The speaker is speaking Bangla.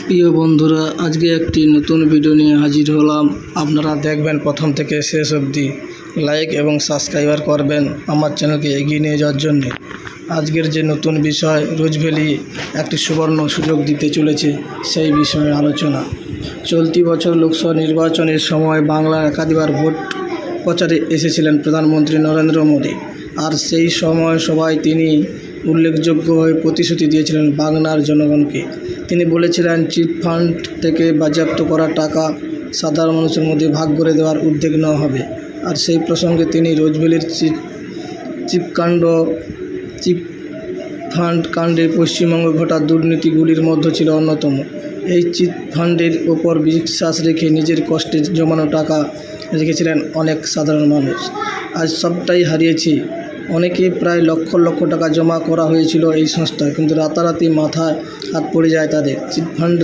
প্রিয় বন্ধুরা, আজকে একটি নতুন ভিডিও নিয়ে হাজির হলাম। আপনারা দেখবেন প্রথম থেকে শেষ অবধি, লাইক এবং সাবস্ক্রাইবার করবেন আমার চ্যানেলকে এগিয়ে নিয়ে যাওয়ার জন্য। আজকের যে নতুন বিষয়, রোজভ্যালি একটি সুবর্ণ সুযোগ দিতে চলেছে, সেই বিষয়ে আলোচনা। চলতি বছর লোকসভা নির্বাচনের সময় বাংলার একাধিকবার ভোট প্রচারে এসেছিলেন প্রধানমন্ত্রী নরেন্দ্র মোদী। আর সেই সময় সবাই তিনি উল্লেখযোগ্যভাবে প্রতিশ্রুতি দিয়েছিলেন বাংলার জনগণকে। তিনি বলেছিলেন চিট ফান্ড থেকে বাজেয়াপ্ত করা টাকা সাধারণ মানুষের মধ্যে ভাগ করে দেওয়ার উদ্যোগ নেওয়া হবে। আর সেই প্রসঙ্গে তিনি রোজভ্যালির চিট ফান্ড কাণ্ডে পশ্চিমবঙ্গে ঘটা দুর্নীতিগুলির মধ্যে ছিল অন্যতম। এই চিট ফান্ডের ওপর বিশ্বাস রেখে নিজের কষ্টে জমানো টাকা রেখেছিলেন অনেক সাধারণ মানুষ। আজ সবটাই হারিয়েছে। অনেকে প্রায় লক্ষ লক্ষ টাকা জমা করা হয়েছিল এই সংস্থায়, কিন্তু রাতারাতি মাথায় হাত পড়ে যায় তাদের। Chit fund